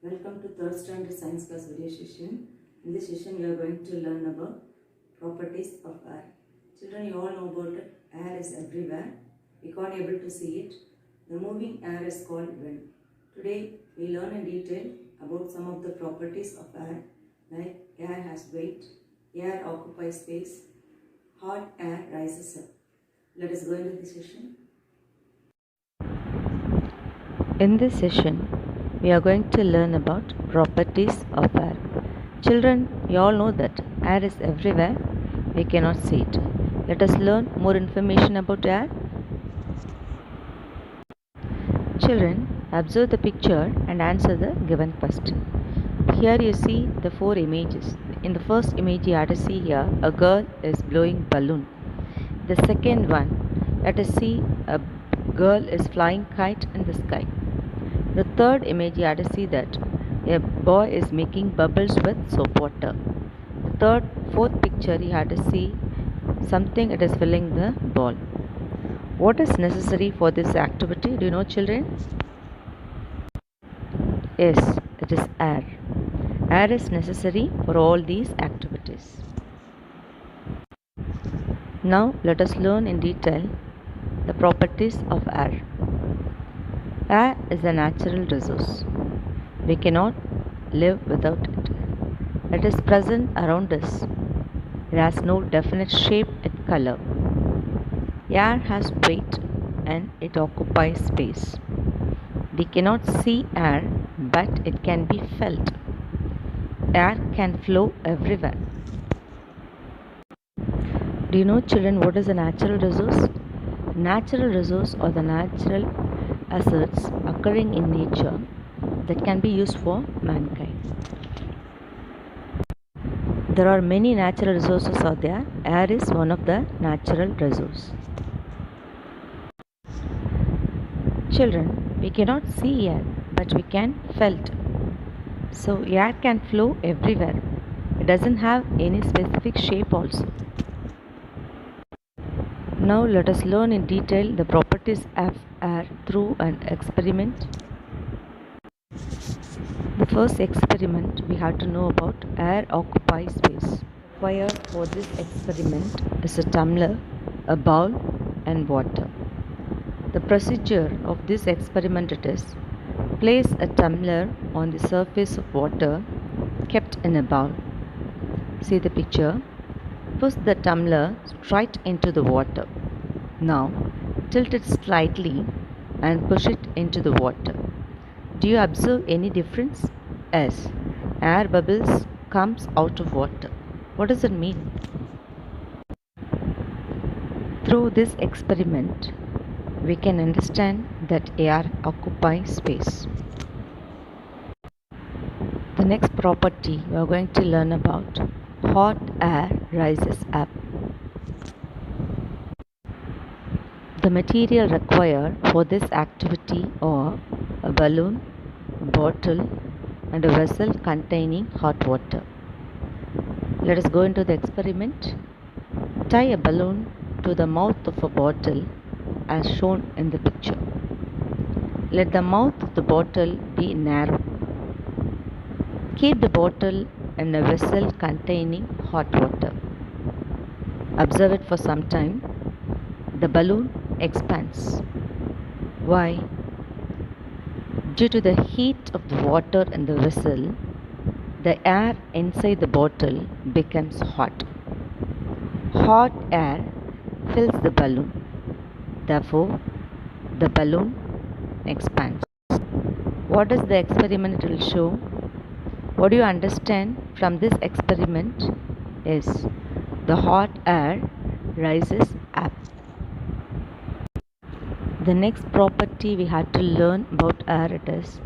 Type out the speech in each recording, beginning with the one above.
Welcome to third standard science class video session. In this session, we are going to learn about properties of air. Children, you all know about it. Air is everywhere. We can't able to see it. The moving air is called wind. Today, we learn in detail about some of the properties of air, like air has weight, air occupies space, hot air rises up. Let us go into the session. In this session, we are going to learn about properties of air. Children, you all know that air is everywhere. We cannot see it. Let us learn more information about air. Children, observe the picture and answer the given question. Here you see the four images. In the first image, you have to see here a girl is blowing balloon. The second one, let us see a girl is flying kite in the sky. The third image, you have to see that a boy is making bubbles with soap water. Fourth picture, you have to see something it is filling the ball. What is necessary for this activity? Do you know, children? Yes, it is air. Air is necessary for all these activities. Now let us learn in detail the properties of air. Air is a natural resource. We cannot live without it. It is present around us. It has no definite shape and color. Air has weight and it occupies space. We cannot see air, but it can be felt. Air can flow everywhere. Do you know, children, what is a natural resource? Natural resource or the natural assets occurring in nature that can be used for mankind. There are many natural resources out there. Air is one of the natural resources. Children, we cannot see air, but we can felt. So air can flow everywhere. It doesn't have any specific shape also. Now let us learn in detail the properties of air through an experiment. The first experiment we have to know about air occupies space. Required for this experiment is a tumbler, a bowl and water. The procedure of this experiment is place a tumbler on the surface of water kept in a bowl. See the picture. Push the tumbler straight into the water. Now tilt it slightly and push it into the water. Do you observe any difference? Yes, air bubbles comes out of water. What does it mean? Through this experiment, we can understand that air occupies space. The next property we are going to learn about hot air rises up. The material required for this activity are a balloon, bottle and a vessel containing hot water. Let us go into the experiment. Tie a balloon to the mouth of a bottle as shown in the picture. Let the mouth of the bottle be narrow. Keep the bottle in a vessel containing hot water. Observe it for some time. The balloon expands. Why? Due to the heat of the water in the vessel, the air inside the bottle becomes hot. Hot air fills the balloon. Therefore, the balloon expands. What does the experiment will show? What do you understand from this experiment is the hot air rises up. The next property we had to learn about air is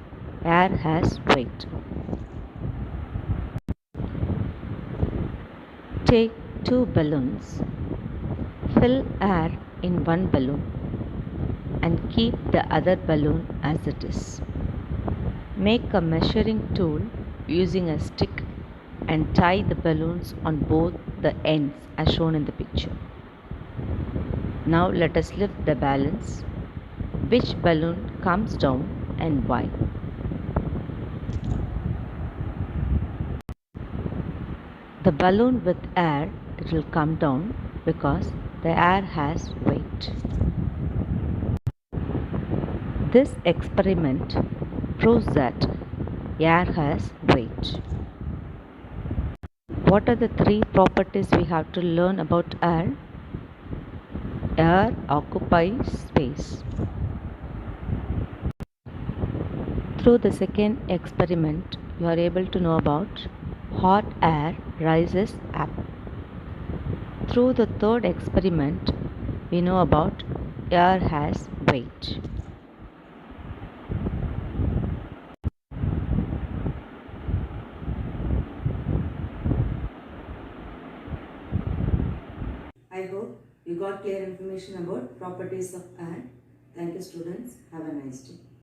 air has weight. Take two balloons, fill air in one balloon and keep the other balloon as it is. Make a measuring tool using a stick and tie the balloons on both the ends as shown in the picture. Now let us lift the balance. Which balloon comes down and why? the balloon with air, it will come down because the air has weight. This experiment proves that air has weight. What are the three properties we have to learn about air? Air occupies space. Through the second experiment, you are able to know about hot air rises up. Through the third experiment, we know about air has weight. I hope you got clear information about properties of air. Thank you, students. Have a nice day.